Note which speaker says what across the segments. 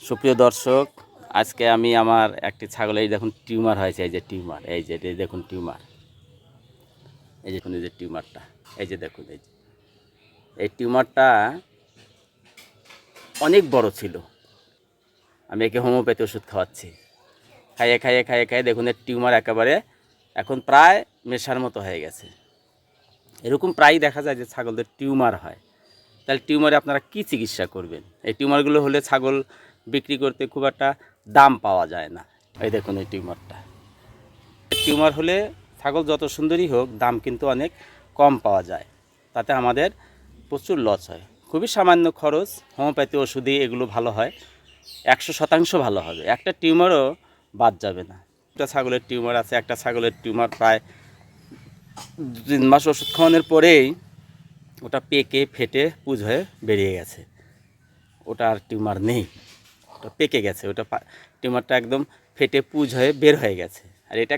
Speaker 1: সুপ্রিয় দর্শক, আজকে আমি আমার একটি ছাগল, এই দেখুন টিউমার হয়েছে, এই যে টিউমার, এই যে দেখুন টিউমার, এই যে দেখুন, এই যে টিউমারটা, এই যে দেখুন, এই টিউমারটা অনেক বড় ছিল। আমি একে হোমিওপ্যাথি ওষুধ খাওয়াচ্ছি, খাইয়ে খাইয়ে খাইয়ে খাইয়ে দেখুন এর টিউমার একেবারে এখন প্রায় মেশার মতো হয়ে গেছে। এরকম প্রায়ই দেখা যায় যে ছাগলদের টিউমার হয়। তাহলে টিউমারে আপনারা কি চিকিৎসা করবেন? এই টিউমারগুলো হলে ছাগল বিক্রি করতে খুব একটা দাম পাওয়া যায় না। এই দেখুন এই টিউমারটা, টিউমার হলে ছাগল যত সুন্দরই হোক দাম কিন্তু অনেক কম পাওয়া যায়, তাতে আমাদের প্রচুর লস হয়। খুবই সামান্য খরচ, হোমিওপ্যাথি ওষুধে এগুলো ভালো হয়, 100% ভালো হবে, একটা টিউমারও বাদ যাবে না। একটা ছাগলের টিউমার আছে, একটা ছাগলের টিউমার প্রায় 3 মাস ওষুধ খাওয়ানোর পরেই ওটা পেকে ফেটে পুজ হয়ে বেরিয়ে গেছে। ওটা আর টিউমার নেই, ওটা পেকে গেছে, ওটা টিউমারটা একদম ফেটে পুজ হয়ে বের হয়ে গেছে। আর এটা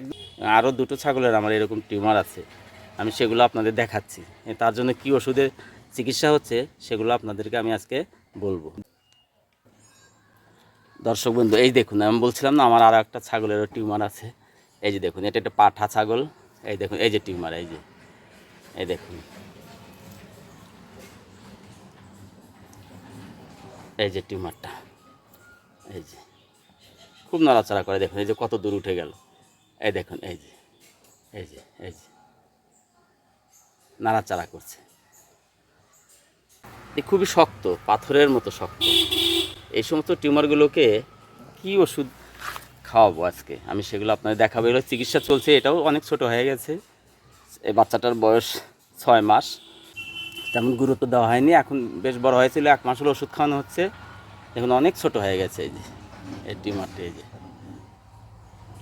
Speaker 1: আরও 2টো ছাগলের আমার এরকম টিউমার আছে, আমি সেগুলো আপনাদের দেখাচ্ছি। তার জন্য কি ওষুধের চিকিৎসা হচ্ছে সেগুলো আপনাদেরকে আমি আজকে বলবো। দর্শক বন্ধু, এই দেখুন, আমি বলছিলাম না আমার আর একটা ছাগলেরও টিউমার আছে। এই যে দেখুন, এটা একটা পাঠা ছাগল, এই দেখুন এই যে টিউমার, এই দেখুন, এই যে টিউমারটা, এই যে খুব নড়াচড়া করে, দেখুন এই যে কত দূর উঠে গেল, এই দেখুন এই যে এই যে এই যে নাড়াচাড়া করছে। এ খুবই শক্ত, পাথরের মতো শক্ত। এই সমস্ত টিউমারগুলোকে কি ওষুধ খাওয়াবো আজকে আমি সেগুলো আপনাদের দেখাবো। এগুলো চিকিৎসা চলছে, এটাও অনেক ছোট হয়ে গেছে। এই বাচ্চাটার বয়স 6 মাস, তেমন গুরুত্ব দেওয়া হয়নি, এখন বেশ বড় হয়েছিল, 1 মাস হলো ওষুধ খাওয়ানো হচ্ছে, এখন অনেক ছোট হয়ে গেছে। এই যে এই টিউমারটা, এই যে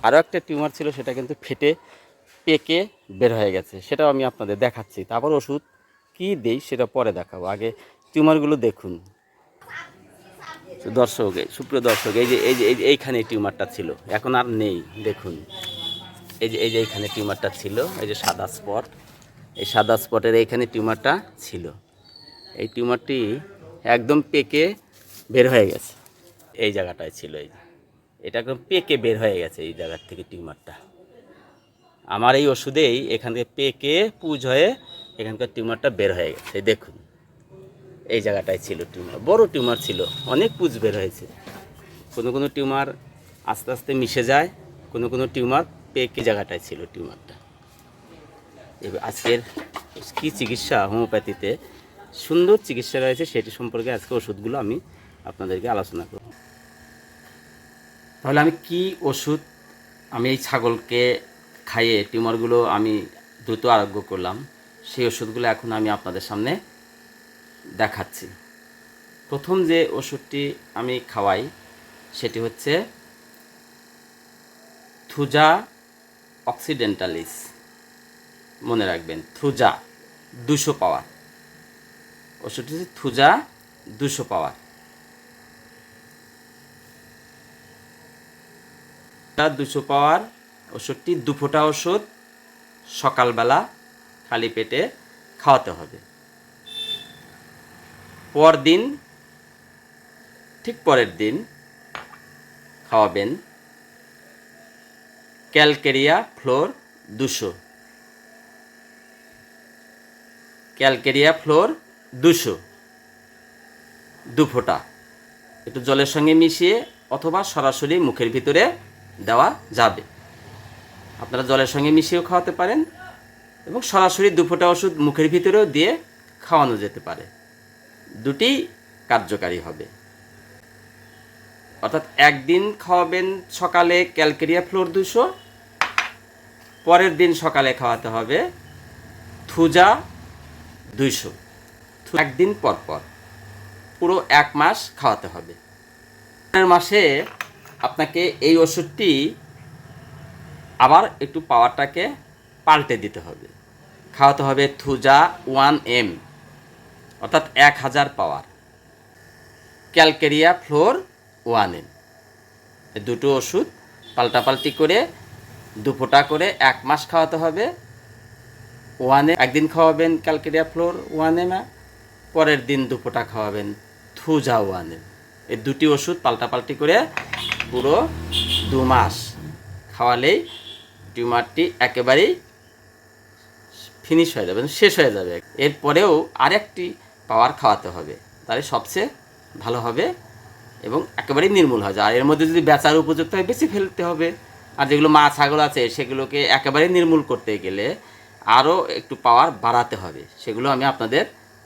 Speaker 1: আরও একটা টিউমার ছিল, সেটা কিন্তু ফেটে পেকে বের হয়ে গেছে, সেটাও আমি আপনাদের দেখাচ্ছি। তারপর ওষুধ কী দেই সেটা পরে দেখাবো, আগে টিউমারগুলো দেখুন। দর্শক, সুপ্রিয় দর্শক, এইখানে টিউমারটা ছিল, এখন আর নেই। দেখুন এই যে এইখানে টিউমারটা ছিল, এই যে সাদা স্পট, এই সাদা স্পটের এইখানে টিউমারটা ছিল। এই টিউমারটি একদম পেকে বের হয়ে গেছে, এই জায়গাটায় ছিল, এটা একদম পেকে বের হয়ে গেছে এই জায়গার থেকে টিউমারটা। আমার এই ওষুধেই এখান থেকে পেকে পুজ হয়ে এখানকার টিউমারটা বের হয়ে গেছে। দেখুন এই জায়গাটায় ছিল টিউমার, বড় টিউমার ছিল, অনেক পুজ বের হয়েছে। কোনো কোনো টিউমার আস্তে আস্তে মিশে যায়, কোনো কোনো টিউমার পেকে জায়গাটায় ছিল টিউমারটা। এবার আজকের কী চিকিৎসা হোমিওপ্যাথিতে সুন্দর চিকিৎসা রয়েছে সেটি সম্পর্কে আজকে ওষুধগুলো আমি আপনাদেরকে আলোচনা করব। তাহলে আমি কি ওষুধ আমি এই ছাগলকে খাইয়ে টিউমারগুলো আমি দ্রুত আরোগ্য করলাম, সেই ওষুধগুলো এখন আমি আপনাদের সামনে দেখাচ্ছি। প্রথম যে ওষুধটি আমি খাওয়াই সেটি হচ্ছে থুজা অক্সিডেন্টালিস, মনে রাখবেন, থুজা 200 পাওয়ার ওষুধটি হচ্ছে থুজা 200 পাওয়ার। 200 পাওয়ার ওষুধটি 2 ফোঁটা ওষুধ সকালবেলা খালি পেটে খাওয়াতে হবে। পরদিন, ঠিক পরের দিন খাওয়াবেন ক্যালকেরিয়া ফ্লোর 200, ক্যালকেরিয়া ফ্লোর 200 2 ফোঁটা, একটু জলের সঙ্গে মিশিয়ে অথবা সরাসরি মুখের ভিতরে দেওয়া যাবে। আপনারা জলের সঙ্গে মিশিয়েও খাওয়াতে পারেন এবং সরাসরি 2 ফোঁটা ওষুধ মুখের ভিতরেও দিয়ে খাওয়ানো যেতে পারে, দুটি কার্যকারী হবে। অর্থাৎ একদিন খাওয়াবেন সকালে ক্যালকেরিয়া ফ্লোর 200, পরের দিন সকালে খাওয়াতে হবে থুজা 200, একদিন পর পর, পুরো 1 মাস খাওয়াতে হবে। মাসে আপনাকে এই ওষুধটি আবার একটু পাওয়ারটাকে পাল্টে দিতে হবে, খাওয়াতে হবে থুজা 1M, অর্থাৎ 1000 পাওয়ার, ক্যালকেরিয়া ফ্লোর 1M। এই দুটো ওষুধ পাল্টাপাল্টি করে 2 ফোঁটা করে 1 মাস খাওয়াতে হবে। 1M একদিন খাওয়াবেন ক্যালকেরিয়া ফ্লোর 1M, পরের দিন 2 ফোঁটা খাওয়াবেন থুজা 1M। এই দুটি ওষুধ পাল্টাপাল্টি করে পুরো 2 মাস খাওয়ালেই টিউমারটি একেবারেই ফিনিশ হয়ে যাবে, শেষ হয়ে যাবে। এরপরেও আরেকটি পাওয়ার খাওয়াতে হবে, তাহলে সবচেয়ে ভালো হবে এবং একেবারেই নির্মূল হয়ে যায়। আর এর মধ্যে যদি বেচার উপযুক্ত হয় বেশি ফেলতে হবে। আর যেগুলো মা ছাগল আছে সেগুলোকে একেবারেই নির্মূল করতে গেলে আরও একটু পাওয়ার বাড়াতে হবে, সেগুলো আমি আপনাদের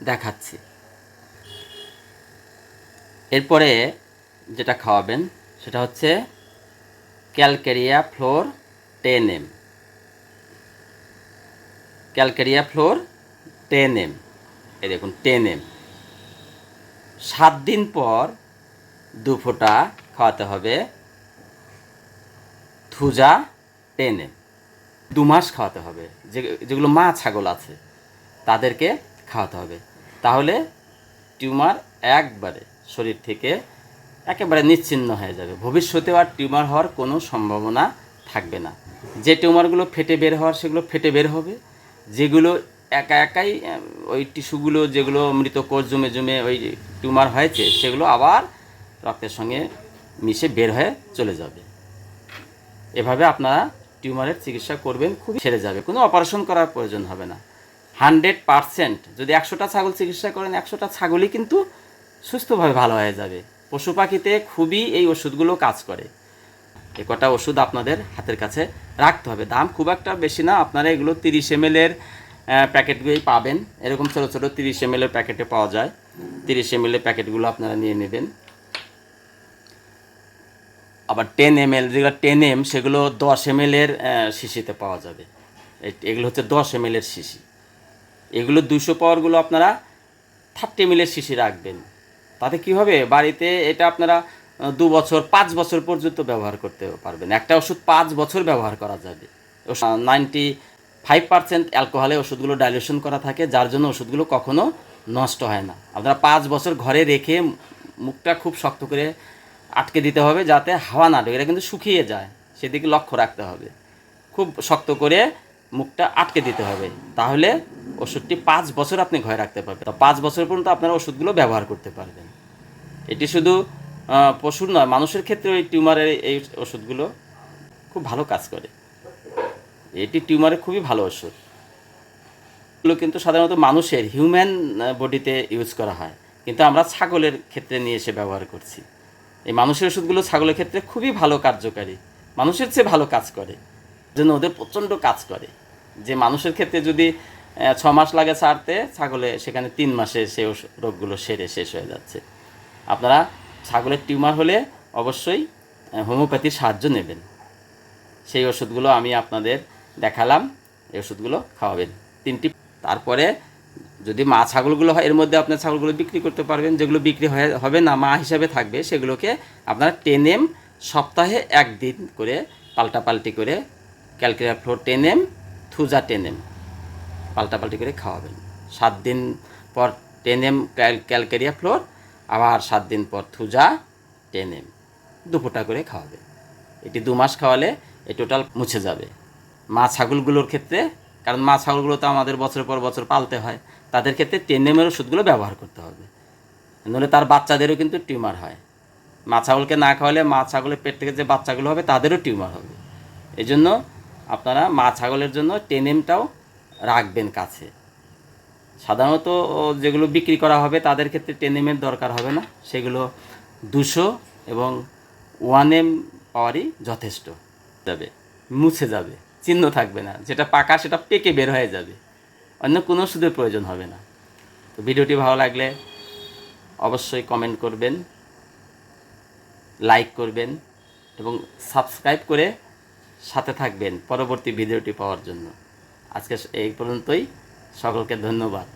Speaker 1: দেখাচ্ছি। এরপরে যেটা খাওয়াবেন সেটা হচ্ছে calcarea floor 10 ml। Calcarea floor 10 ml, এই দেখুন 10 ml। 7 দিন পর 2 ফোঁটা খাওয়াতে হবে থুজা 10 ml। 2 মাস খাওয়াতে হবে। যেগুলো মা ছাগল আছে তাদেরকে খাওয়াতে হবে, তাহলে টিউমার একবারে শরীর থেকে একেবারে নিশ্চিহ্ন হয়ে যাবে। ভবিষ্যতেও আর টিউমার হওয়ার কোনো সম্ভাবনা থাকবে না। যে টিউমারগুলো ফেটে বের হওয়ার সেগুলো ফেটে বের হবে, যেগুলো একা একাই ওই টিস্যুগুলো যেগুলো মৃত কোষ জমে জমে ওই টিউমার হয়েছে সেগুলো আবার রক্তের সঙ্গে মিশে বের হয়ে চলে যাবে। এভাবে আপনারা টিউমারের চিকিৎসা করবেন, খুবই সেরে যাবে, কোনো অপারেশন করার প্রয়োজন হবে না। 100% যদি 100টা ছাগল চিকিৎসা করেন 100টা ছাগলই কিন্তু সুস্থভাবে ভালো হয়ে যাবে। পশু পাখিতে খুবই এই ওষুধগুলো কাজ করে। এ কটা ওষুধ আপনাদের হাতের কাছে রাখতে হবে। দাম খুব একটা বেশি না, আপনারা এগুলো 30 ml প্যাকেটগুলোই পাবেন। এরকম ছোটো ছোটো 30 ml প্যাকেটে পাওয়া যায়। 30 ml প্যাকেটগুলো আপনারা নিয়ে নেবেন। আবার 10 ml যেগুলো 10 ml সেগুলো 10 ml শিশিতে পাওয়া যাবে। এগুলো হচ্ছে 10 ml শিশি। এগুলো 200 পাওয়ারগুলো আপনারা 30 ml শিশি রাখবেন। তাতে কি হবে, বাড়িতে এটা আপনারা 2 বছর 5 বছর পর্যন্ত ব্যবহার করতে পারবেন। একটা ওষুধ 5 বছর ব্যবহার করা যাবে। 95% অ্যালকোহলে ওষুধগুলো ডাইলিউশন করা থাকে, যার জন্য ওষুধগুলো কখনো নষ্ট হয় না। আপনারা 5 বছর ঘরে রেখে মুখটা খুব শক্ত করে আটকে দিতে হবে যাতে হাওয়া না ঢোকে, এটা কিন্তু শুকিয়ে যায়, সেদিকে লক্ষ্য রাখতে হবে। খুব শক্ত করে মুখটা আটকে দিতে হবে, তাহলে ওষুধটি 5 বছর আপনি ঘরে রাখতে পারবেন। 5 বছর পর্যন্ত আপনারা ওষুধগুলো ব্যবহার করতে পারবেন। এটি শুধু পশুর নয়, মানুষের ক্ষেত্রে ওই টিউমারের এই ওষুধগুলো খুব ভালো কাজ করে। এটি টিউমারের খুবই ভালো ওষুধ। এগুলো কিন্তু সাধারণত মানুষের হিউম্যান বডিতে ইউজ করা হয়, কিন্তু আমরা ছাগলের ক্ষেত্রে নিয়ে এসে ব্যবহার করছি। এই মানুষের ওষুধগুলো ছাগলের ক্ষেত্রে খুবই ভালো কার্যকারী, মানুষের চেয়ে ভালো কাজ করে, জন্য ওদের প্রচণ্ড কাজ করে। যে মানুষের ক্ষেত্রে যদি 6 মাস লাগে ছাড়তে, ছাগলে সেখানে 3 মাসে সেই রোগগুলো সেরে শেষ হয়ে যাচ্ছে। আপনারা ছাগলের টিউমার হলে অবশ্যই হোমিওপ্যাথির সাহায্য নেবেন। সেই ওষুধগুলো আমি আপনাদের দেখালাম, এই ওষুধগুলো খাওয়াবেন 3টি। তারপরে যদি মা ছাগলগুলো হয় এর মধ্যে আপনার ছাগলগুলো বিক্রি করতে পারবেন। যেগুলো বিক্রি হবে না, মা হিসাবে থাকবে, সেগুলোকে আপনারা 10 ml সপ্তাহে 1 দিন করে পাল্টাপাল্টি করে calcarea floor 10 ml Thuja 10 ml পাল্টাপাল্টি করে খাওয়াবেন। 7 দিন পর 10 ml ক্যালকেরিয়া ফ্লোর, আবার 7 দিন পর থুজা 10 ml 2 ফোঁটা করে খাওয়াবেন। এটি 2 মাস খাওয়ালে এই টোটাল মুছে যাবে। মা ছাগলগুলোর ক্ষেত্রে, কারণ মা ছাগলগুলো তো আমাদের বছর পর বছর পালতে হয়, তাদের ক্ষেত্রে 10 ml ওষুধগুলো ব্যবহার করতে হবে, নইলে তার বাচ্চাদেরও কিন্তু টিউমার হয়। মা ছাগলকে না খাওয়ালে মা ছাগলের পেট থেকে যে বাচ্চাগুলো হবে তাদেরও টিউমার হবে। এই জন্য আপনারা মা ছাগলের জন্য 10 mlটাও রাখবেন কাছে। সাধারণত যেগুলো বিক্রি করা হবে তাদের ক্ষেত্রে 10 ml দরকার হবে না, সেগুলো 200 এবং 1 ml পাওয়ারই যথেষ্ট। যাবে, মুছে যাবে, চিহ্ন থাকবে না, যেটা পাকা সেটা পেকে বের হয়ে যাবে, অন্য কোনো ওষুধের প্রয়োজন হবে না। তো ভিডিওটি ভালো লাগলে অবশ্যই কমেন্ট করবেন, লাইক করবেন এবং সাবস্ক্রাইব করে সাথে থাকবেন পরবর্তী ভিডিওটি পাওয়ার জন্য। আজকে এই পর্যন্তই, সকলকে ধন্যবাদ।